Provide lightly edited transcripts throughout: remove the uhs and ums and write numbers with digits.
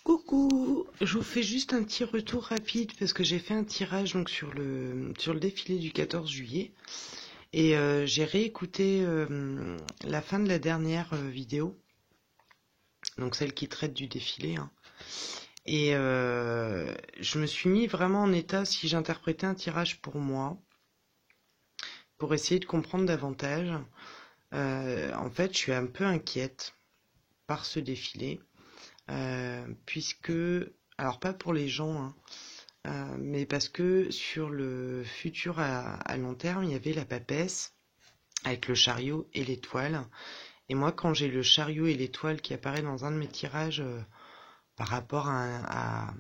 Coucou, je vous fais juste un petit retour rapide parce que j'ai fait un tirage donc sur le défilé du 14 juillet et j'ai réécouté la fin de la dernière vidéo, donc celle qui traite du défilé, hein. Et je me suis mis vraiment en état si j'interprétais un tirage pour moi, pour essayer de comprendre davantage. En fait, je suis un peu inquiète par ce défilé, puisque, alors pas pour les gens, hein, mais parce que sur le futur à long terme, il y avait la papesse avec le chariot et l'étoile. Et moi, quand j'ai le chariot et l'étoile qui apparaît dans un de mes tirages par rapport à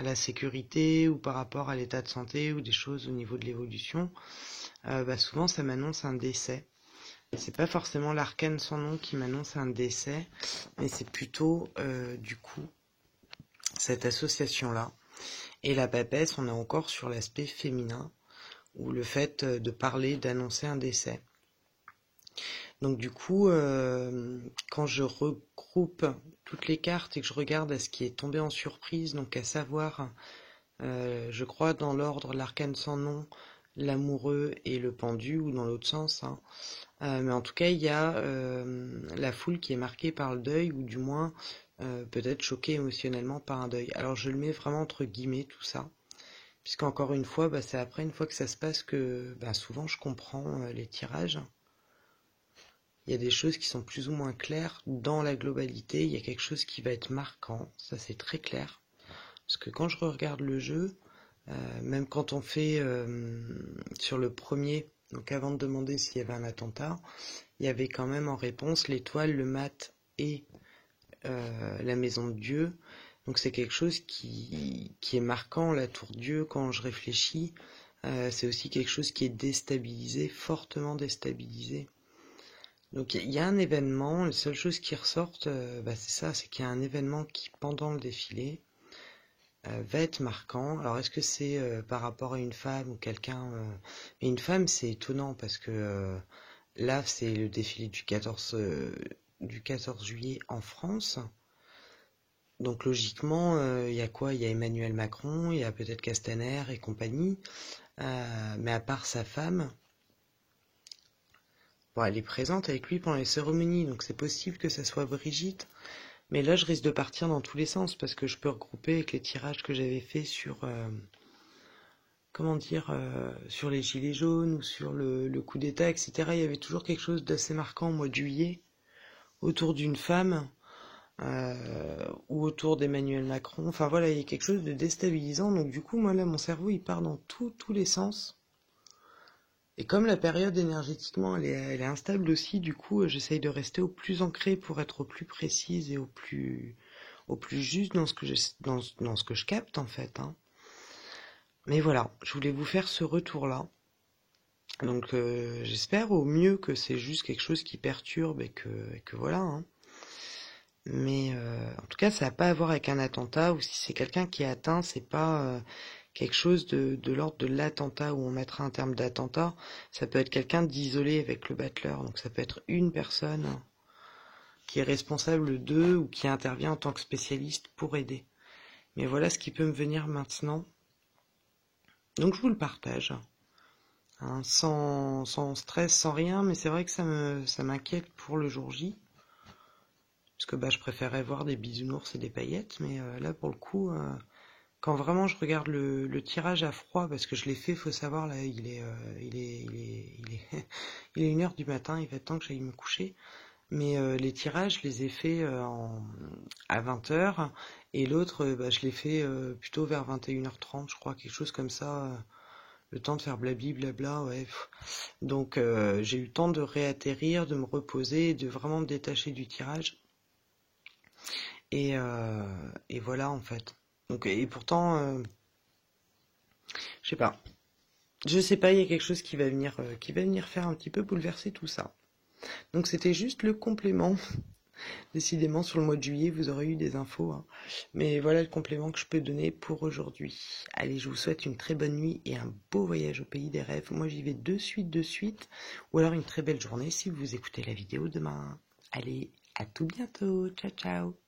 la sécurité ou par rapport à l'état de santé ou des choses au niveau de l'évolution, souvent ça m'annonce un décès. C'est pas forcément l'arcane sans nom qui m'annonce un décès, mais c'est plutôt du coup cette association-là. Et la papesse, on est encore sur l'aspect féminin, ou le fait de parler, d'annoncer un décès. Donc du coup, quand je regroupe toutes les cartes et que je regarde à ce qui est tombé en surprise, donc à savoir, je crois dans l'ordre, l'arcane sans nom, l'amoureux et le pendu, ou dans l'autre sens, hein. Mais en tout cas, il y a la foule qui est marquée par le deuil, ou du moins peut-être choquée émotionnellement par un deuil. Alors je le mets vraiment entre guillemets tout ça, puisqu'encore une fois, c'est après une fois que ça se passe que souvent je comprends les tirages. Il y a des choses qui sont plus ou moins claires dans la globalité, il y a quelque chose qui va être marquant, ça c'est très clair. Parce que quand je regarde le jeu, même quand on fait sur le premier, donc avant de demander s'il y avait un attentat, il y avait quand même en réponse l'étoile, le mat et la maison de Dieu. Donc c'est quelque chose qui est marquant, la tour Dieu, quand je réfléchis. C'est aussi quelque chose qui est déstabilisé, fortement déstabilisé. Donc il y a un événement, les seules choses qui ressortent, c'est ça, c'est qu'il y a un événement qui, pendant le défilé, va être marquant. Alors est-ce que c'est par rapport à une femme ou quelqu'un... Mais une femme, c'est étonnant parce que là, c'est le défilé du 14 juillet en France. Donc logiquement, il y a quoi? Il y a Emmanuel Macron, il y a peut-être Castaner et compagnie. Mais à part sa femme, elle est présente avec lui pendant les cérémonies, donc c'est possible que ça soit Brigitte. Mais là, je risque de partir dans tous les sens parce que je peux regrouper avec les tirages que j'avais fait sur, sur les gilets jaunes ou sur le coup d'État, etc. Il y avait toujours quelque chose d'assez marquant au mois de juillet autour d'une femme ou autour d'Emmanuel Macron. Enfin voilà, il y a quelque chose de déstabilisant. Donc du coup, moi là, mon cerveau, il part dans tous les sens. Et comme la période énergétiquement, elle est instable aussi, du coup, j'essaye de rester au plus ancré pour être au plus précise et au plus juste dans dans ce que je capte en fait, hein. Mais voilà, je voulais vous faire ce retour-là. Donc j'espère au mieux que c'est juste quelque chose qui perturbe et que voilà, hein. Mais en tout cas, ça n'a pas à voir avec un attentat, ou si c'est quelqu'un qui est atteint, c'est pas quelque chose de l'ordre de l'attentat où on mettra un terme d'attentat. Ça peut être quelqu'un d'isolé avec le battleur, donc ça peut être une personne qui est responsable d'eux ou qui intervient en tant que spécialiste pour aider. Mais voilà ce qui peut me venir maintenant. Donc je vous le partage, hein, sans stress, sans rien, mais c'est vrai que ça m'inquiète pour le jour J. Parce que je préférais voir des bisounours et des paillettes, mais là pour le coup, quand vraiment je regarde le tirage à froid, parce que je l'ai fait, faut savoir, là il est il est 1h du matin, il va être temps que j'aille me coucher. Mais les tirages, je les ai faits à 20h, et l'autre, je l'ai fait plutôt vers 21h30, je crois, quelque chose comme ça, le temps de faire blabli, blabla, ouais. Donc j'ai eu le temps de réatterrir, de me reposer, de vraiment me détacher du tirage. Et voilà en fait. Donc, et pourtant, je sais pas. Je sais pas, il y a quelque chose qui va venir faire un petit peu bouleverser tout ça. Donc c'était juste le complément. Décidément, sur le mois de juillet, vous aurez eu des infos, hein. Mais voilà le complément que je peux donner pour aujourd'hui. Allez, je vous souhaite une très bonne nuit et un beau voyage au pays des rêves. Moi, j'y vais de suite. Ou alors une très belle journée si vous écoutez la vidéo demain. Allez, à tout bientôt. Ciao, ciao.